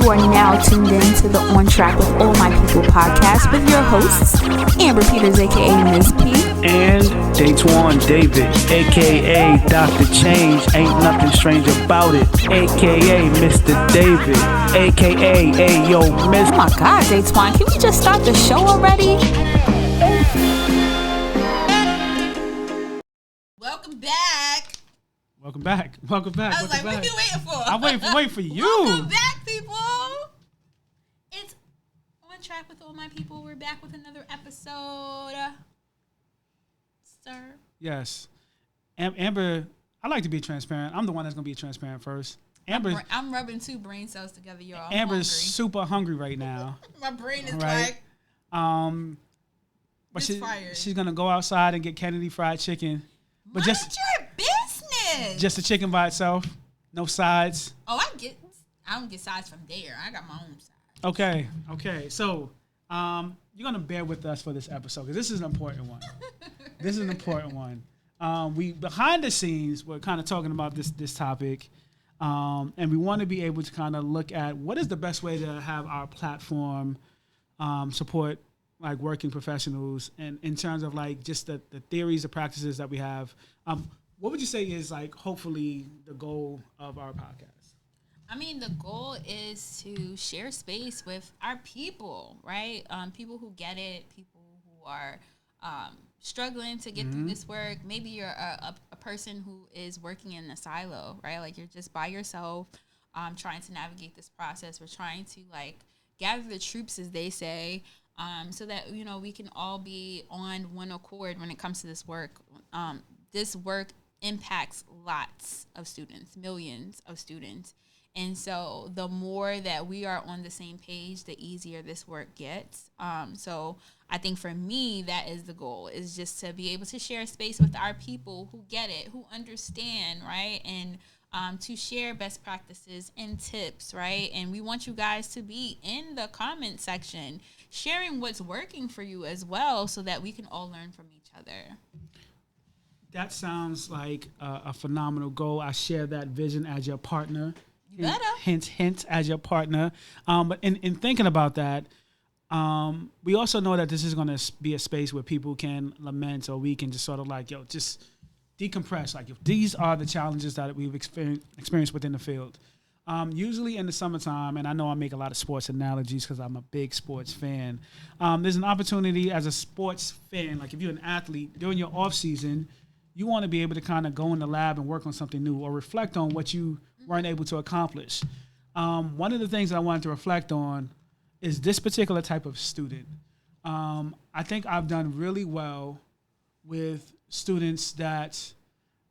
are now tuned in to the On Track with All My People podcast with your hosts, Amber Peters, A.K.A. Ms. P. And Daytwan David, A.K.A. Dr. Change, ain't nothing strange about it, A.K.A. Mr. David, A.K.A. Ayo Miss. Oh my God, Daytwan, can we just start the show already? Welcome back. I was like, what are you waiting for? I'm waiting for you. Welcome back, people. It's On Track with All My People. We're back with another episode. Sir. Yes. Amber, I like to be transparent. I'm the one that's going to be transparent first. Amber, I'm rubbing two brain cells together, y'all. Amber's super hungry right now. My brain is right? But she's going to go outside and get Kennedy fried chicken. But Mind your business. Just the chicken by itself, no sides. Oh, I don't get sides from there. I got my own side. Okay. So, you're gonna bear with us for this episode because this is an important one. We behind the scenes we're kind of talking about this topic, and we want to be able to kind of look at what is the best way to have our platform support like working professionals, and in terms of like just the theories, the practices that we have. What would you say is like hopefully the goal of our podcast? I mean, the goal is to share space with our people, right? People who get it, people who are struggling to get through this work. Maybe you're a person who is working in a silo, right? Like you're just by yourself, trying to navigate this process. We're trying to like gather the troops, as they say, so that, you know, we can all be on one accord when it comes to this work. This work impacts lots of students, millions of students. And so the more that we are on the same page, the easier this work gets. So I think for me, that is the goal, is just to be able to share space with our people who get it, who understand, right? And to share best practices and tips, right? And we want you guys to be in the comment section, sharing what's working for you as well, so that we can all learn from each other. That sounds like a phenomenal goal. I share that vision as your partner. You better. Hint, as your partner. But in thinking about that, we also know that this is going to be a space where people can lament, or we can just sort of like, just decompress. Like if these are the challenges that we've experienced within the field. Usually in the summertime, and I know I make a lot of sports analogies because I'm a big sports fan, there's an opportunity as a sports fan, like if you're an athlete, during your off season, you want to be able to kind of go in the lab and work on something new or reflect on what you weren't able to accomplish. One of the things that I wanted to reflect on is this particular type of student. I think I've done really well with students that,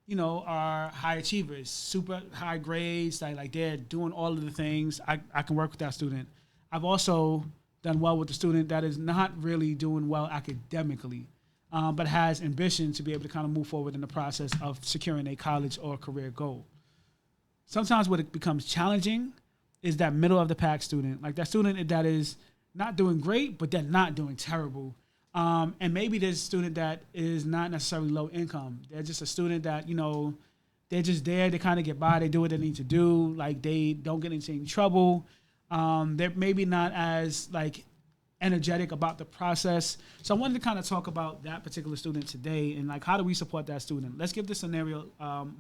you know, are high achievers, super high grades, like they're doing all of the things. I can work with that student. I've also done well with the student that is not really doing well academically, but has ambition to be able to kind of move forward in the process of securing a college or career goal. Sometimes what it becomes challenging is that middle of the pack student, like that student that is not doing great, but they're not doing terrible. And maybe there's a student that is not necessarily low income. They're just a student that, you know, they're just there to kind of get by. They do what they need to do. Like they don't get into any trouble. They're maybe not as like energetic about the process. So I wanted to kind of talk about that particular student today and like how do we support that student? Let's give this scenario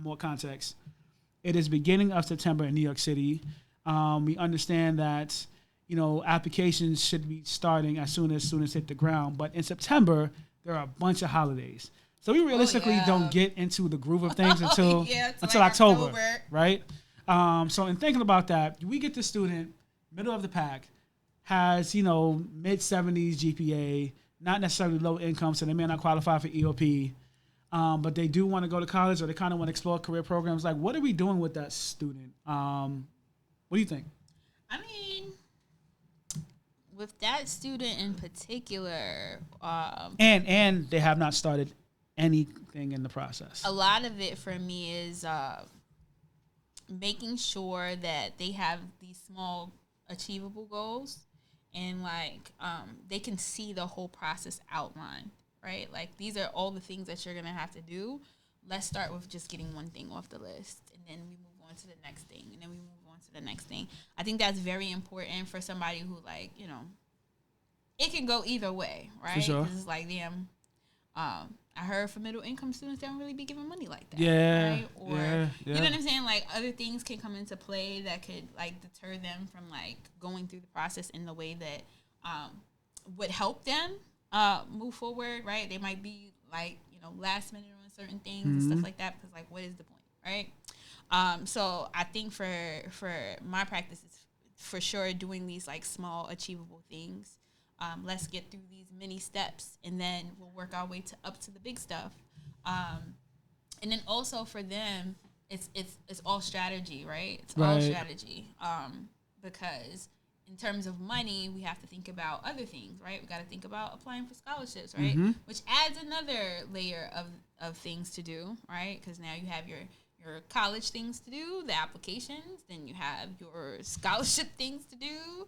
more context. It is beginning of September in New York City. We understand that, you know, applications should be starting as soon as students hit the ground. But in September, there are a bunch of holidays. So we realistically don't get into the groove of things until like October, right? So in thinking about that, we get the student, middle of the pack, has, you know, mid-70s GPA, not necessarily low income, so they may not qualify for EOP, but they do want to go to college or they kind of want to explore career programs. Like, what are we doing with that student? What do you think? I mean, with that student in particular, and they have not started anything in the process. A lot of it for me is making sure that they have these small achievable goals, and like they can see the whole process outlined, right? Like these are all the things that you're gonna have to do. Let's start with just getting one thing off the list, and then we move on to the next thing, and then we move on to the next thing. I think think that's very important for somebody who, like, you know, it can go either way, right? For sure. 'Cause it's like, damn, I heard for middle income students, they don't really be giving money like that. Yeah. Right? Or, yeah. you know what I'm saying? Like, other things can come into play that could, like, deter them from, like, going through the process in the way that would help them move forward, right? They might be, like, you know, last minute on certain things and stuff like that, because, like, what is the point, right? So I think for my practice, it's for sure doing these, like, small achievable things. Let's get through these mini steps, and then we'll work our way up to the big stuff. And then also for them, it's all strategy, right? It's all strategy. Because in terms of money, we have to think about other things, right? We got to think about applying for scholarships, right? Which adds another layer of things to do, right? Because now you have your college things to do, the applications, then you have your scholarship things to do.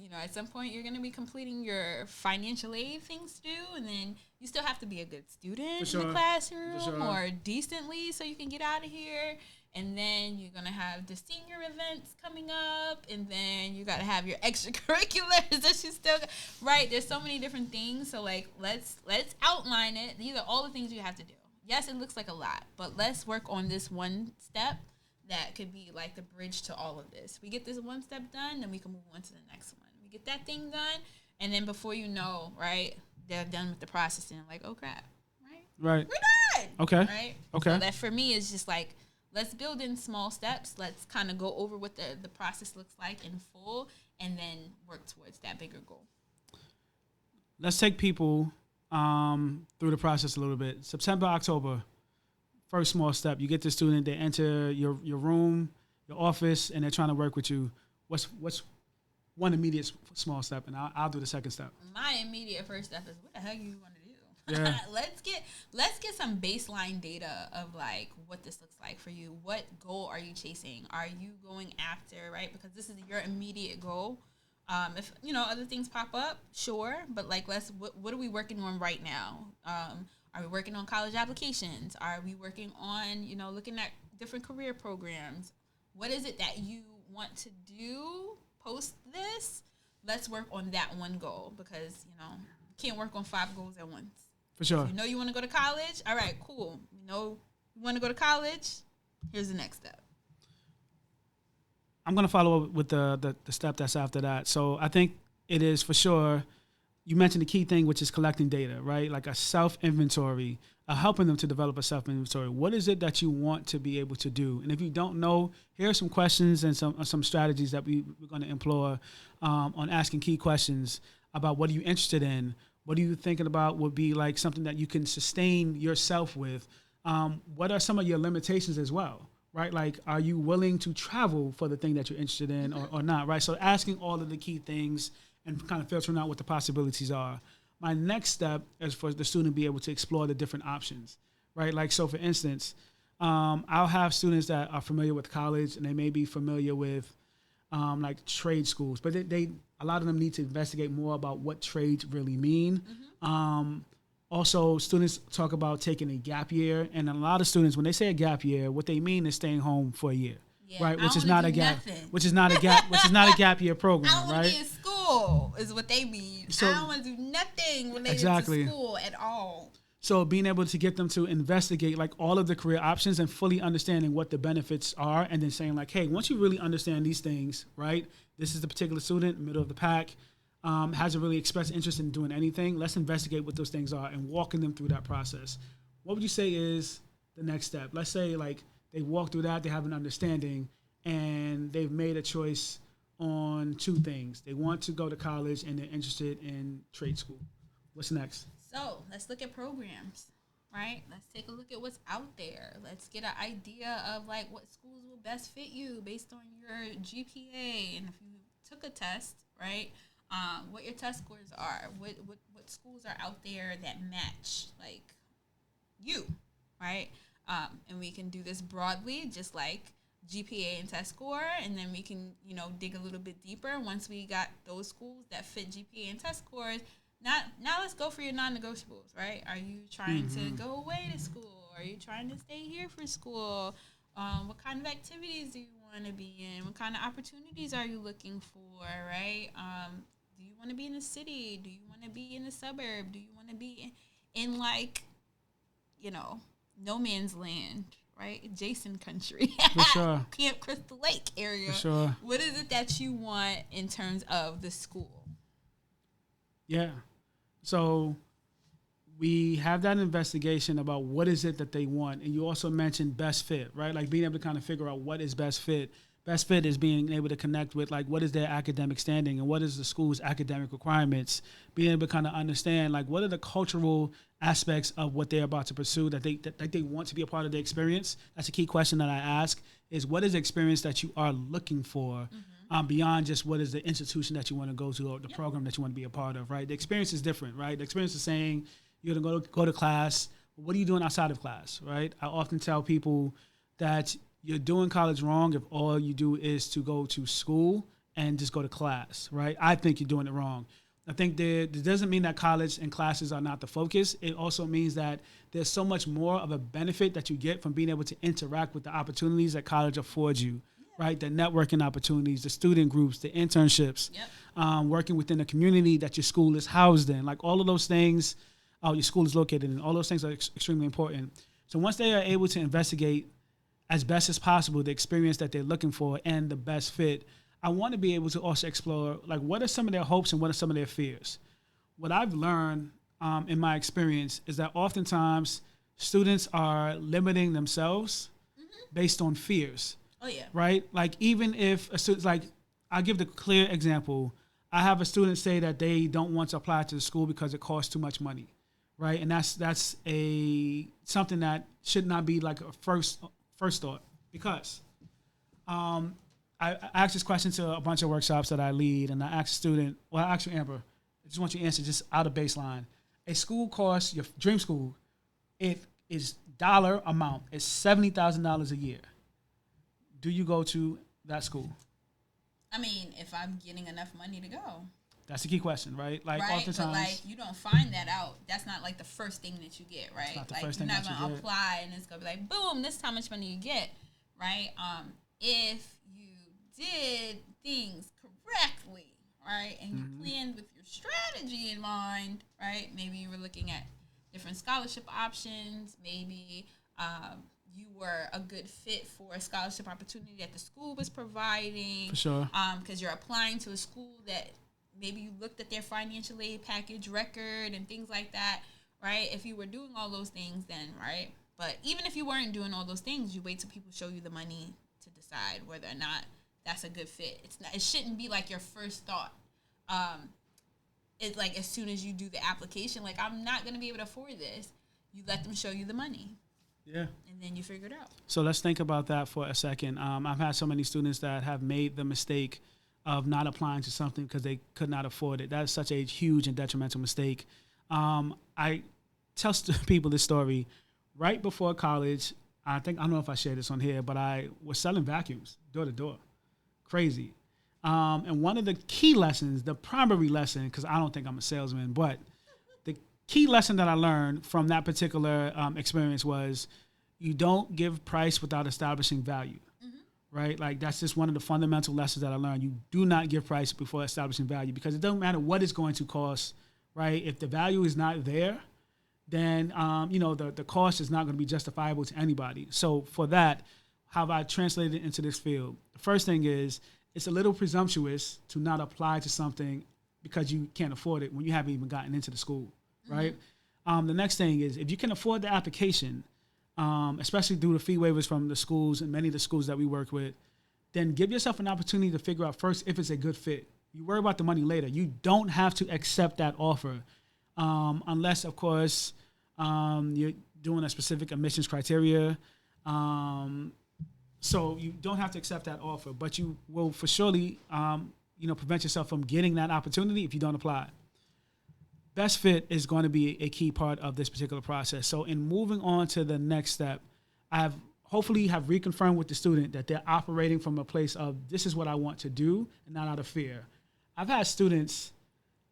You know, at some point you're going to be completing your financial aid things to do, and then you still have to be a good student in the classroom or decently so you can get out of here. And then you're going to have the senior events coming up, and then you got to have your extracurriculars that you still, right? There's so many different things. So, like, let's outline it. These are all the things you have to do. Yes, it looks like a lot, but let's work on this one step that could be like the bridge to all of this. We get this one step done, then we can move on to the next one. We get that thing done, and then before you know, right, they're done with the process, and like, oh crap, right? Right. We're done. Okay. Right? Okay. So that for me is just like, let's build in small steps. Let's kind of go over what the process looks like in full, and then work towards that bigger goal. Let's take people through the process a little bit. September, October, first small step. You get the student, they enter your room, your office, and they're trying to work with you. What's one immediate small step? And I'll do the second step. My immediate first step is, what the heck you want to do? Yeah. let's get some baseline data of, like, what this looks like for you. What goal are you chasing? Are you going after, right? Because this is your immediate goal. If, you know, other things pop up, sure, but, like, what are we working on right now? Are we working on college applications? Are we working on, you know, looking at different career programs? What is it that you want to do post this? Let's work on that one goal, because, you know, you can't work on 5 goals at once. For sure. You know you want to go to college? All right, cool. You know you want to go to college? Here's the next step. I'm going to follow up with the step that's after that. So I think it is for sure, you mentioned the key thing, which is collecting data, right? Like a self-inventory, helping them to develop a self-inventory. What is it that you want to be able to do? And if you don't know, here are some questions and some strategies that we're going to employ on asking key questions about what are you interested in? What are you thinking about would be like something that you can sustain yourself with? What are some of your limitations as well? Right? Like, are you willing to travel for the thing that you're interested in or not? Right? So asking all of the key things and kind of filtering out what the possibilities are. My next step is for the student to be able to explore the different options, right? Like, so for instance, I'll have students that are familiar with college, and they may be familiar with like trade schools, but they a lot of them need to investigate more about what trades really mean. Also, students talk about taking a gap year, and a lot of students, when they say a gap year, what they mean is staying home for a year, right? Which is not a gap, which is not a gap year program, I don't want right? to be in school, is what they mean. So, I don't want to do nothing related to school at all. So being able to get them to investigate like all of the career options and fully understanding what the benefits are, and then saying like, hey, once you really understand these things, right? This is the particular student, middle of the pack, hasn't really expressed interest in doing anything. Let's investigate what those things are and walking them through that process. What would you say is the next step? Let's say like they walk through that, they have an understanding, and they've made a choice on 2 things. They want to go to college and they're interested in trade school. What's next? So let's look at programs, right? Let's take a look at what's out there. Let's get an idea of like what schools will best fit you based on your GPA. And if you took a test, right, what your test scores are, what schools are out there that match like you, right? And we can do this broadly, just like GPA and test score, and then we can, you know, dig a little bit deeper once we got those schools that fit GPA and test scores. Now let's go for your non-negotiables, right? Are you trying to go away to school? Are you trying to stay here for school? What kind of activities do you want? want to be in? What kind of opportunities are you looking for, right? Do you want to be in the city? Do you want to be in the suburb? Do you want to be in like, no man's land, right? Adjacent country. For sure. Camp Crystal Lake area. For sure. What is it that you want in terms of the school? Yeah. So we have that investigation about what is it that they want. And you also mentioned best fit, right? Like being able to kind of figure out what is best fit. Best fit is being able to connect with like what is their academic standing and what is the school's academic requirements. Being able to kind of understand like what are the cultural aspects of what they're about to pursue that they want to be a part of the experience. That's a key question that I ask is what is the experience that you are looking for beyond just what is the institution that you want to go to or the program that you want to be a part of, right? The experience is different, right? The experience is saying you're going to go to class. What are you doing outside of class, right? I often tell people that you're doing college wrong if all you do is to go to school and just go to class, right? I think you're doing it wrong. I think that doesn't mean that college and classes are not the focus. It also means that there's so much more of a benefit that you get from being able to interact with the opportunities that college affords you, right? The networking opportunities, the student groups, the internships, working within the community that your school is housed in, like all of those things, your school is located in, all those things are extremely important. So once they are able to investigate as best as possible the experience that they're looking for and the best fit, I want to be able to also explore like what are some of their hopes and what are some of their fears. What I've learned in my experience is that oftentimes students are limiting themselves based on fears. Oh yeah. Right? Like even if a student, like I'll give the clear example. I have a student say that they don't want to apply to the school because it costs too much money. Right? And that's something that should not be like a first thought, because I asked this question to a bunch of workshops that I lead, and I asked a student, well, I asked you, Amber, I just want you to answer just out of baseline. A school costs, your dream school, it is dollar amount, it's $70,000 a year. Do you go to that school? I mean, if I'm getting enough money to go. That's the key question, right? Like oftentimes, but like you don't find that out. That's not like the first thing that you get, right? It's not the like first you're thing not that you gonna get. apply and it's gonna be like, boom, this is how much money you get, right? If you did things correctly, right, and you planned with your strategy in mind, right? Maybe you were looking at different scholarship options. Maybe you were a good fit for a scholarship opportunity that the school was providing. For sure. Because you're applying to a school that maybe you looked at their financial aid package record and things like that, right? If you were doing all those things, then, right? But even if you weren't doing all those things, you wait till people show you the money to decide whether or not that's a good fit. It shouldn't be like your first thought. It's like as soon as you do the application, like I'm not going to be able to afford this. You let them show you the money. Yeah. And then you figure it out. So let's think about that for a second. I've had so many students that have made the mistake of not applying to something because they could not afford it. That is such a huge and detrimental mistake. I tell people this story. Right before college, I don't know if I shared this on here, but I was selling vacuums door to door. Crazy. And one of the key lessons, the primary lesson, because I don't think I'm a salesman, but the key lesson that I learned from that particular experience was you don't give price without establishing value. Right? Like that's just one of the fundamental lessons that I learned. You do not give price before establishing value because it doesn't matter what it's going to cost, right? If the value is not there, then, the cost is not going to be justifiable to anybody. So for that, how have I translated it into this field? The first thing is it's a little presumptuous to not apply to something because you can't afford it when you haven't even gotten into the school, right? The next thing is if you can afford the application, especially through the fee waivers from the schools and many of the schools that we work with, then give yourself an opportunity to figure out first if it's a good fit. You worry about the money later. You don't have to accept that offer unless, of course, you're doing a specific admissions criteria. So you don't have to accept that offer, but you will for surely, prevent yourself from getting that opportunity if you don't apply. Best fit is going to be a key part of this particular process. So in moving on to the next step, I hopefully have reconfirmed with the student that they're operating from a place of this is what I want to do and not out of fear. I've had students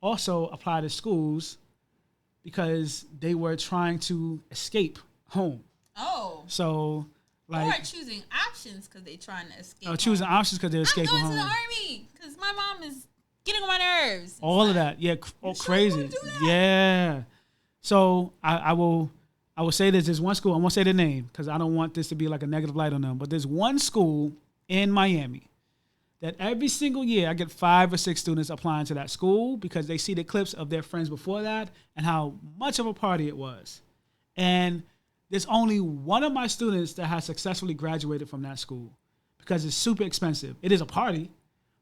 also apply to schools because they were trying to escape home. Oh. So Or choosing options because they're trying to escape. Choosing options because they're escaping home. I'm going to the army because my mom is getting on my nerves. All of that. Yeah. Crazy. Yeah. So I will say this. There's one school. I won't say the name because I don't want this to be like a negative light on them. But there's one school in Miami that every single year I get 5 or 6 students applying to that school because they see the clips of their friends before that and how much of a party it was. And there's only one of my students that has successfully graduated from that school because it's super expensive. It is a party.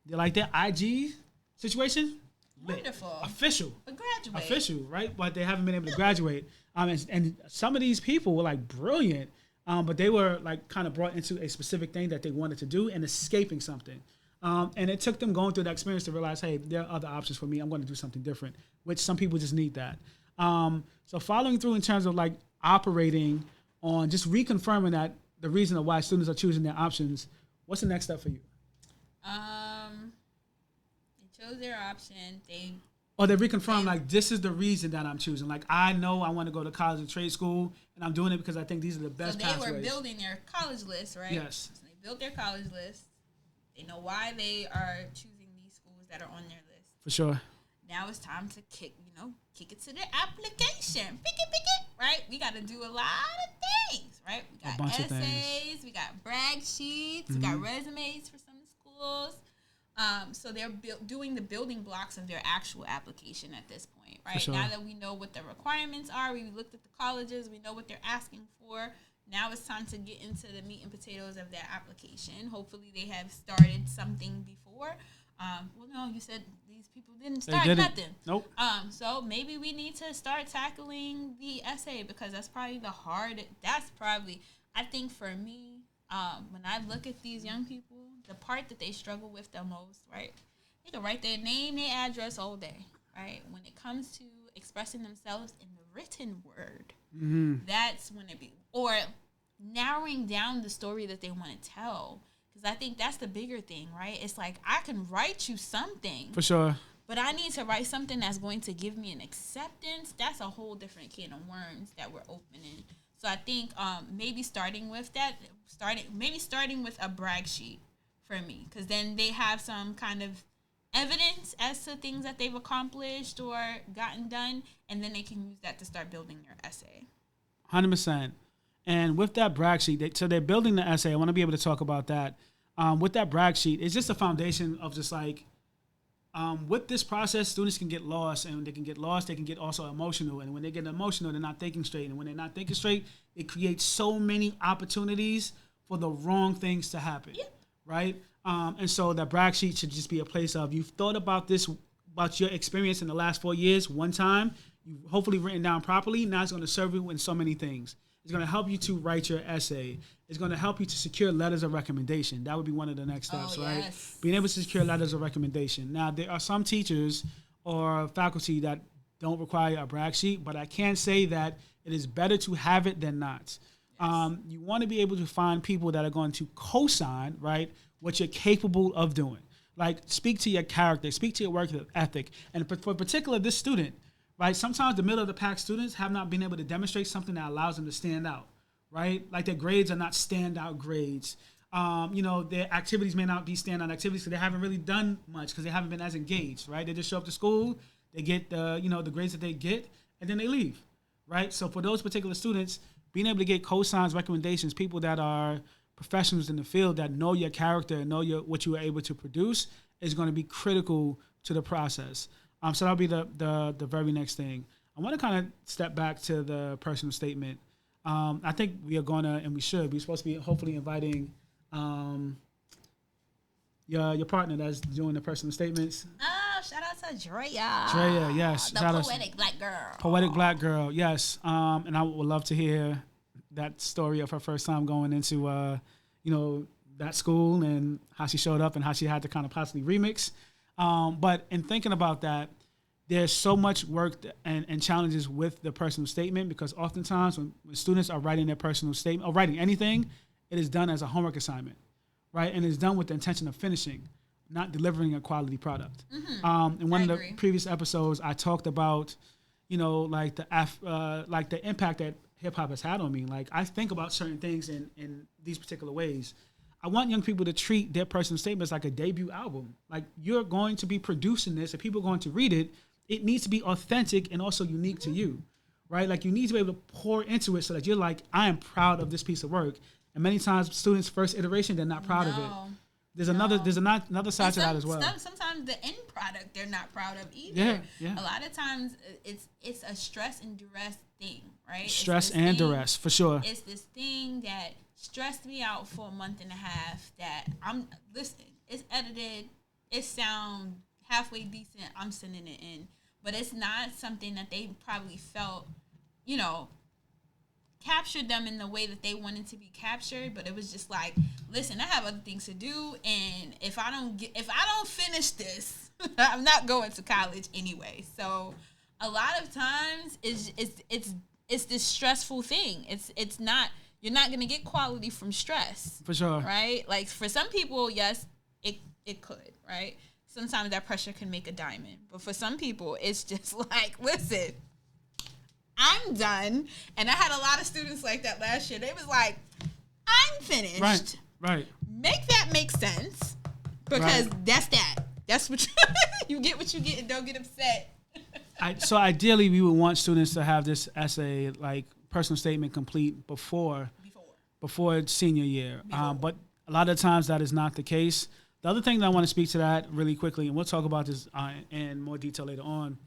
They're like their IG situation. Wonderful. Official. But graduate. Official, right? But they haven't been able to graduate. And some of these people were like brilliant, but they were like kind of brought into a specific thing that they wanted to do and escaping something. And it took them going through that experience to realize, hey, there are other options for me. I'm going to do something different, which some people just need that. So following through in terms of like operating on just reconfirming that the reason of why students are choosing their options, what's the next step for you? They chose their option. They reconfirm like this is the reason that I'm choosing. Like I know I want to go to college or trade school, and I'm doing it because I think these are the best pathways. So they were building their college list, right? Yes. So they built their college list. They know why they are choosing these schools that are on their list. For sure. Now it's time to kick it to the application. Pick it, right? We got to do a lot of things, right? We got essays, we got brag sheets, we got resumes for some schools. So they're doing the building blocks of their actual application at this point, right? Sure. Now that we know what the requirements are, we looked at the colleges, we know what they're asking for. Now it's time to get into the meat and potatoes of their application. Hopefully they have started something before. Well, no, you said these people didn't start nothing. Nope. So maybe we need to start tackling the essay because that's probably I think for me, when I look at these young people, the part that they struggle with the most, right? They can write their name, their address all day, right? When it comes to expressing themselves in the written word, that's when or narrowing down the story that they want to tell. Because I think that's the bigger thing, right? It's like, I can write you something. For sure. But I need to write something that's going to give me an acceptance. That's a whole different can of worms that we're opening. So I think maybe starting with a brag sheet for me. Because then they have some kind of evidence as to things that they've accomplished or gotten done. And then they can use that to start building their essay. 100%. And with that brag sheet, so they're building the essay. I want to be able to talk about that. With that brag sheet, it's just a foundation of just like, with this process, students can get lost, and when they can get lost, they can get also emotional. And when they get emotional, they're not thinking straight. And when they're not thinking straight, it creates so many opportunities for the wrong things to happen, right? And so that brag sheet should just be a place of, you've thought about this, about your experience in the last 4 years one time, you've hopefully written down properly. Now it's going to serve you in so many things. It's going to help you to write your essay. It's going to help you to secure letters of recommendation. That would be one of the next steps, right? Yes. Being able to secure letters of recommendation. Now, there are some teachers or faculty that don't require a brag sheet, but I can say that it is better to have it than not. Yes. You want to be able to find people that are going to co-sign, right, what you're capable of doing. Like, speak to your character, speak to your work ethic. And for particular, this student, right? Sometimes the middle of the pack students have not been able to demonstrate something that allows them to stand out, right? Like their grades are not standout grades. Their activities may not be standout activities because they haven't really done much because they haven't been as engaged, right? They just show up to school, they get the grades that they get, and then they leave, right? So for those particular students, being able to get cosigns, recommendations, people that are professionals in the field that know your character and know what you are able to produce is going to be critical to the process. So that'll be the very next thing. I want to kind of step back to the personal statement. I think we are going to, and we should, we're supposed to be hopefully inviting your partner that's doing the personal statements. Oh, shout out to Drea. Drea, yes. The poetic black girl. Poetic black girl, yes. And I would love to hear that story of her first time going into, that school and how she showed up and how she had to kind of possibly remix. But in thinking about that, there's so much work and challenges with the personal statement because oftentimes when students are writing their personal statement or writing anything, it is done as a homework assignment, right? And it's done with the intention of finishing, not delivering a quality product. Mm-hmm. In one of the previous episodes, I talked about, like the impact that hip hop has had on me. Like, I think about certain things in these particular ways. I want young people to treat their personal statements like a debut album. Like, you're going to be producing this, and people are going to read it. It needs to be authentic and also unique to you, right? Like, you need to be able to pour into it so that you're like, I am proud of this piece of work. And many times, students' first iteration, they're not proud of it. There's another side to that as well. Sometimes the end product they're not proud of either. Yeah. A lot of times it's a stress and duress thing, right? Stress and duress, for sure. It's this thing that stressed me out for a month and a half that it's edited, it sounds halfway decent, I'm sending it in. But it's not something that they probably felt, captured them in the way that they wanted to be captured, but it was just like, listen, I have other things to do, and if I don't finish this, I'm not going to college anyway. So a lot of times it's this stressful thing. It's not, you're not going to get quality from stress. For sure. Right? Like, for some people, yes, it could, right? Sometimes that pressure can make a diamond. But for some people, it's just like, listen, I'm done. And I had a lot of students like that last year. They was like, I'm finished. Right. Make that make sense. Because that's that. That's what you get what you get, and don't get upset. So ideally, we would want students to have this essay, like personal statement, complete before senior year. But a lot of times that is not the case. The other thing that I want to speak to that really quickly, and we'll talk about this in more detail later on,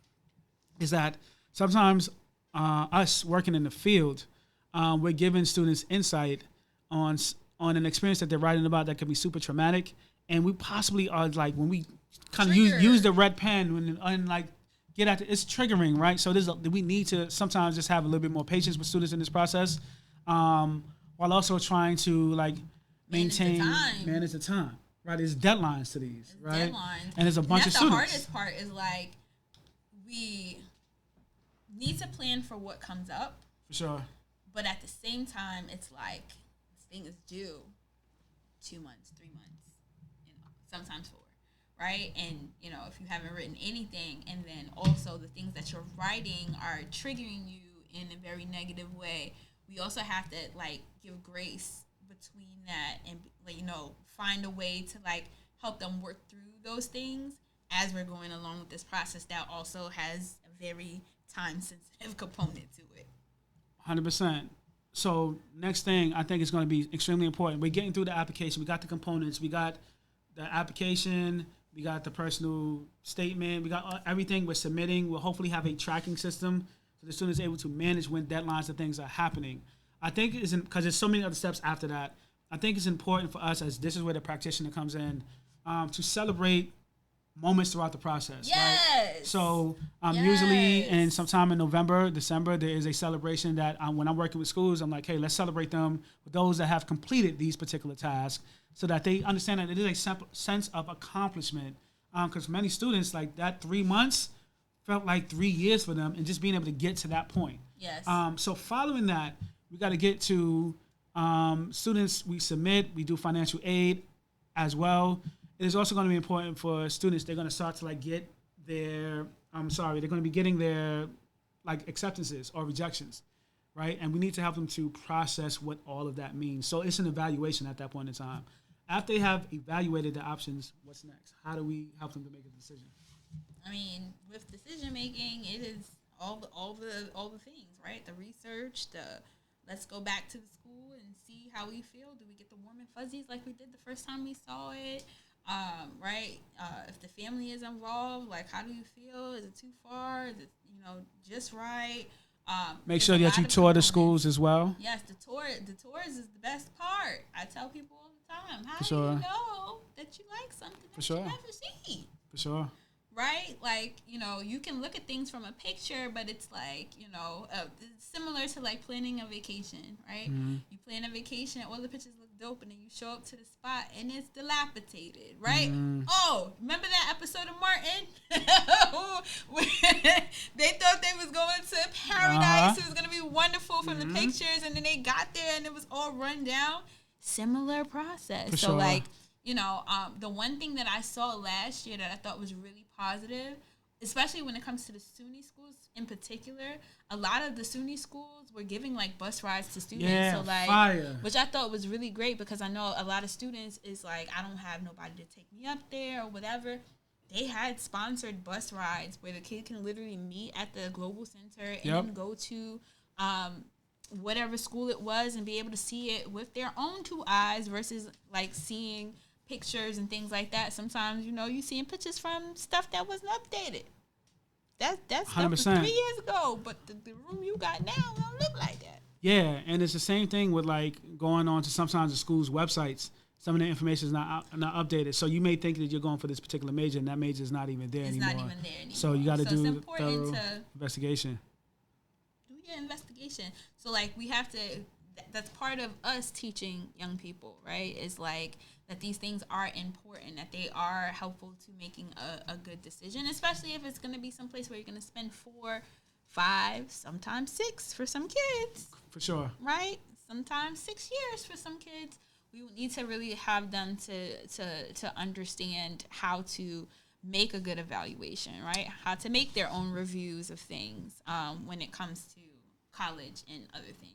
is that sometimes us working in the field, we're giving students insight on an experience that they're writing about that could be super traumatic, and we possibly are like, when we kind of use the red pen and like get at it's triggering, right? So we need to sometimes just have a little bit more patience with students in this process, while also trying to like manage the time. Right, there's deadlines to these, right? Deadlines. And there's a bunch of students. The hardest part is like, we need to plan for what comes up. For sure. But at the same time, it's like, this thing is due 2 months, 3 months, sometimes 4, right? And, if you haven't written anything, and then also the things that you're writing are triggering you in a very negative way, we also have to, like, give grace between that and, find a way to, like, help them work through those things as we're going along with this process that also has a very time-sensitive component to it. 100%. So next thing I think is going to be extremely important. We're getting through the application. We got the components. We got the application. We got the personal statement. We got everything we're submitting. We'll hopefully have a tracking system so the student is able to manage when deadlines and things are happening. I think because there's so many other steps after that, I think it's important for us, as this is where the practitioner comes in, to celebrate moments throughout the process. Yes. Right? So usually in sometime in November, December, there is a celebration that when I'm working with schools, I'm like, hey, let's celebrate them with those that have completed these particular tasks so that they understand that it is a sense of accomplishment. Because for many students, like that 3 months felt like 3 years for them, and just being able to get to that point. Yes. So following that, we got to get to students we submit. We do financial aid as well. It is also going to be important for students. They're going to start to like get their, they're going to be getting their like acceptances or rejections, right? And we need to help them to process what all of that means. So it's an evaluation at that point in time. After they have evaluated the options, what's next? How do we help them to make a decision? I mean, with decision making, it is all the things, right? The research, let's go back to the school and see how we feel. Do we get the warm and fuzzies like we did the first time we saw it? Right? If the family is involved, like, how do you feel? Is it too far? Is it, just right? Make sure that you tour the schools as well. Yes, the tours is the best part. I tell people all the time, how do you know that you like something that you never seen? For sure. Right? Like, you can look at things from a picture, but it's like, it's similar to like planning a vacation, right? Mm-hmm. You plan a vacation, all the pictures look dope, and then you show up to the spot and it's dilapidated, right? Mm-hmm. Oh, remember that episode of Martin? They thought they was going to paradise. It was going to be wonderful from the pictures, and then they got there and it was all run down. Similar process. So like, the one thing that I saw last year that I thought was really positive especially when it comes to the SUNY schools in particular, a lot of the SUNY schools were giving like bus rides to students. Yeah, so like, fire. Which I thought was really great because I know a lot of students is like, I don't have nobody to take me up there or whatever. They had sponsored bus rides where the kid can literally meet at the Global Center and then go to whatever school it was and be able to see it with their own two eyes versus like seeing pictures and things like that. Sometimes, you seeing pictures from stuff that wasn't updated. That stuff was 3 years ago, but the room you got now don't look like that. Yeah, and it's the same thing with like going on to sometimes the school's websites. Some of the information is not updated. So you may think that you're going for this particular major, and that major is not even there anymore. It's not even there anymore. So you got to do thorough investigation. Do your investigation. So like we have to. That's part of us teaching young people, right? Is like that these things are important, that they are helpful to making a good decision, especially if it's going to be someplace where you're going to spend 4, 5, sometimes 6 for some kids. For sure. Right? Sometimes 6 years for some kids. We need to really have them to understand how to make a good evaluation, right? How to make their own reviews of things when it comes to college and other things.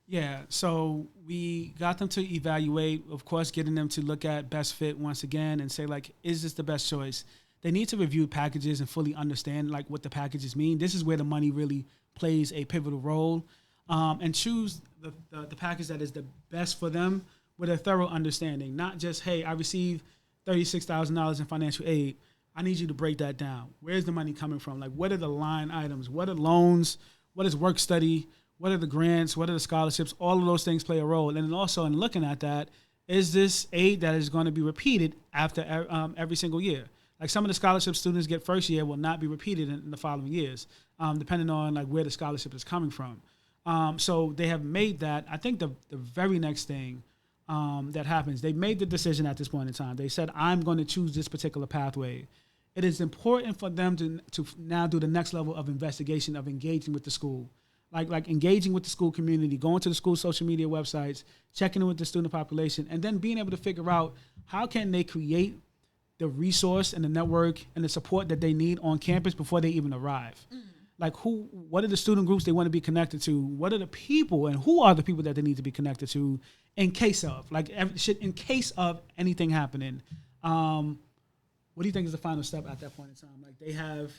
Yeah, so we got them to evaluate, of course, getting them to look at best fit once again and say, like, is this the best choice? They need to review packages and fully understand, like, what the packages mean. This is where the money really plays a pivotal role. And choose the package that is the best for them with a thorough understanding. Not just, hey, I received $36,000 in financial aid. I need you to break that down. Where's the money coming from? Like, what are the line items? What are loans? What is work study? What are the grants? What are the scholarships? All of those things play a role. And then also in looking at that, is this aid that is going to be repeated after every single year? Like some of the scholarship students get first year will not be repeated in the following years, depending on like where the scholarship is coming from. So they have made that. I think the very next thing that happens, they made the decision at this point in time. They said, I'm going to choose this particular pathway. It is important for them to now do the next level of investigation of engaging with the school. Like engaging with the school community, going to the school social media websites, checking in with the student population, and then being able to figure out how can they create the resource and the network and the support that they need on campus before they even arrive. Like what are the student groups they want to be connected to? What are the people and who are the people that they need to be connected to in case of, in case of anything happening? What do you think is the final step at that point in time? Like they have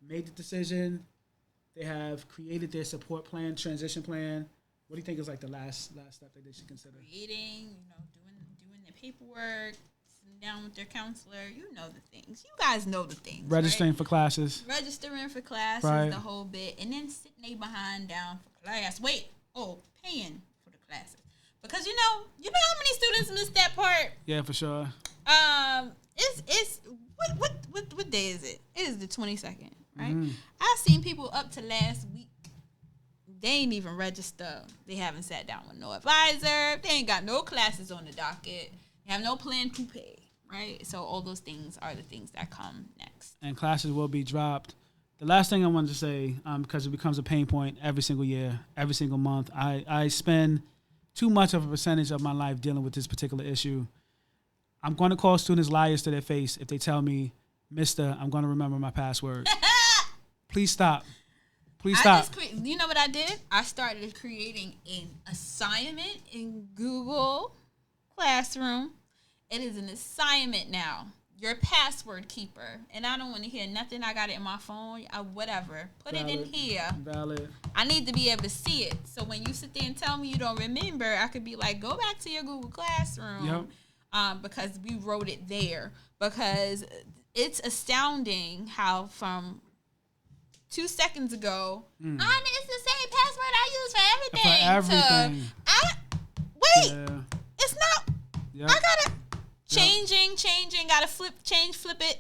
made the decision. They have created their support plan, transition plan. What do you think is like the last step that they should consider? Creating, doing their paperwork, sitting down with their counselor. You know the things. You guys know the things. Registering right? for classes. Registering for classes, right. The whole bit. And then sitting they behind down for class. Paying for the classes. Because you know how many students miss that part? Yeah, for sure. It's what day is it? It is the 22nd. Right, I've seen people up to last week. They ain't even register. They haven't sat down with no advisor. They ain't got no classes on the docket. They have no plan to pay. Right, so all those things are the things that come next. And classes will be dropped. The last thing I wanted to say, because it becomes a pain point every single year, every single month. I spend too much of a percentage of my life dealing with this particular issue. I'm going to call students liars to their face if they tell me, Mister, I'm going to remember my password. Please stop. Please stop. You know what I did? I started creating an assignment in Google Classroom. It is an assignment now. Your password keeper. And I don't want to hear nothing. I got it in my phone. Whatever. Put it in here. Valid. I need to be able to see it. So when you sit there and tell me you don't remember, I could be like, go back to your Google Classroom. Yep. Because we wrote it there. Because it's astounding how from 2 seconds ago, it's the same password I use for everything. It's not. Yep. I gotta changing. Gotta flip it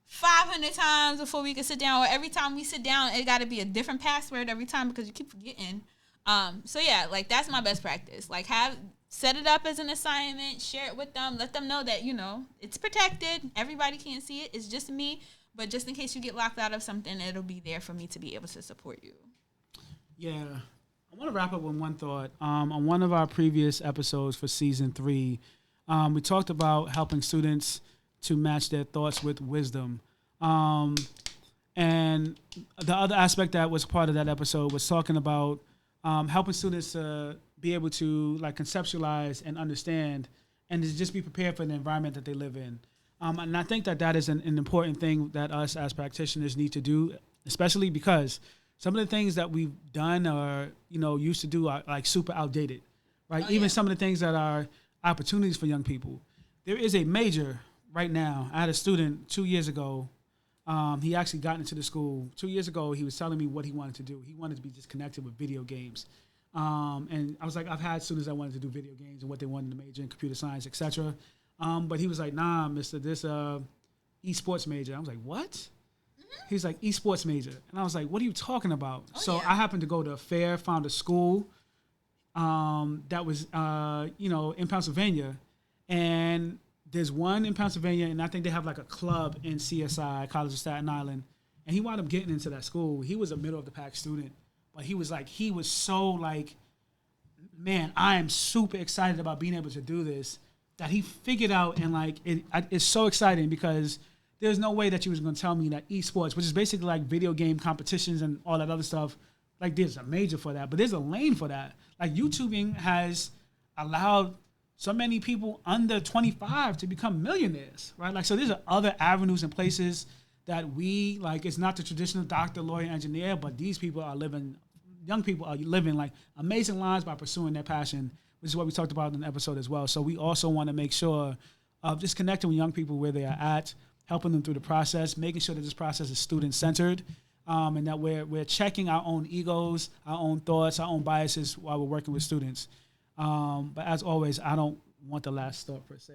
500 times before we can sit down. Or every time we sit down, it gotta be a different password every time because you keep forgetting. So yeah, like that's my best practice. Like set it up as an assignment, share it with them, let them know that it's protected. Everybody can't see it. It's just me. But just in case you get locked out of something, it'll be there for me to be able to support you. Yeah. I want to wrap up with one thought. On one of our previous episodes for season 3, we talked about helping students to match their thoughts with wisdom. And the other aspect that was part of that episode was talking about helping students to be able to like conceptualize and understand and to just be prepared for the environment that they live in. And I think that is an important thing that us as practitioners need to do, especially because some of the things that we've done or, used to do are like super outdated, right? Oh, Even yeah. some of the things that are opportunities for young people. There is a major right now. I had a student 2 years ago. He actually got into the school 2 years ago. He was telling me what he wanted to do. He wanted to be just connected with video games. And I was like, I've had students that wanted to do video games and what they wanted to major in computer science, etc. But he was like, nah, mister, this esports major. I was like, what? He's like, esports major. And I was like, what are you talking about? So I happened to go to a fair, found a school that was, in Pennsylvania. And there's one in Pennsylvania, and I think they have like a club in CSI, College of Staten Island. And he wound up getting into that school. He was a middle of the pack student. But he was so like, man, I am super excited about being able to do this, that he figured out, and like, it's so exciting because there's no way that you was going to tell me that esports, which is basically like video game competitions and all that other stuff, like there's a major for that, but there's a lane for that. Like YouTubing has allowed so many people under 25 to become millionaires, right? Like, so there's other avenues and places that we, like, it's not the traditional doctor, lawyer, engineer, but these people are living, young people are living like amazing lives by pursuing their passion, which is what we talked about in the episode as well. So we also want to make sure of just connecting with young people where they are at, helping them through the process, making sure that this process is student-centered, and that we're checking our own egos, our own thoughts, our own biases while we're working with students. But as always, I don't want the last thought per se.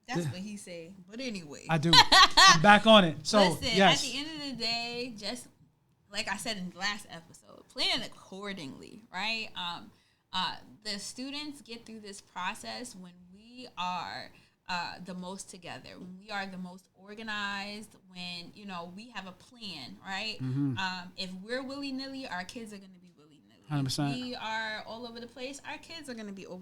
That's what he said. But anyway. I do. I'm back on it. So, listen, yes. At the end of the day, just like I said in the last episode, plan accordingly, right? The students get through this process when we are the most together, when we are the most organized, when, we have a plan, right? Mm-hmm. If we're willy-nilly, our kids are going to be willy-nilly. 100%. If we are all over the place, our kids are going to be all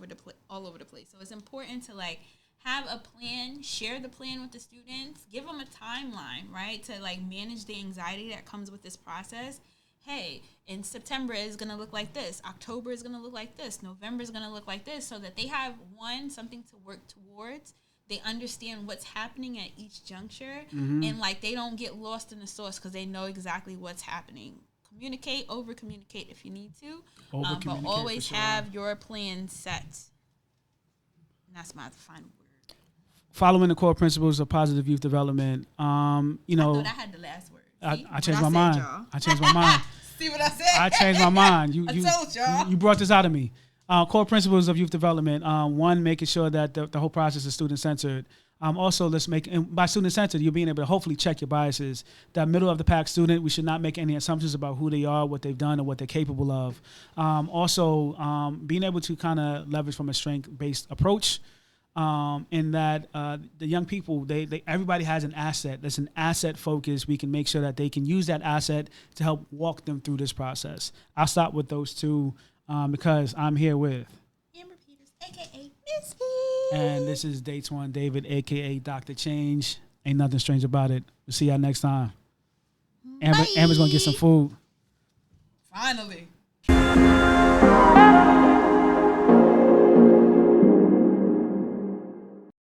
over the place. So it's important to, like, have a plan, share the plan with the students, give them a timeline, right, to, like, manage the anxiety that comes with this process. Hey, in September is going to look like this. October is going to look like this. November is going to look like this, so that they have, something to work towards. They understand what's happening at each juncture, and, like, they don't get lost in the sauce because they know exactly what's happening. Communicate, over-communicate if you need to, but always have your plan set. And that's my final word. Following the core principles of positive youth development, I thought I had the last word. I changed my mind. I changed my mind. See what I said? I changed my mind. I told y'all. You brought this out of me. Core principles of youth development. One, making sure that the whole process is student-centered. Also, and by student-centered, you're being able to hopefully check your biases. That middle of the pack student, we should not make any assumptions about who they are, what they've done, or what they're capable of. Also, being able to kind of leverage from a strength-based approach. In that the young people, they everybody has an asset. That's an asset focus. We can make sure that they can use that asset to help walk them through this process. I'll stop with those two because I'm here with Amber Peters, A.K.A. Miss P. And this is Dates One David, A.K.A. Dr. Change. Ain't nothing strange about it. We'll see y'all next time. Amber's going to get some food. Finally.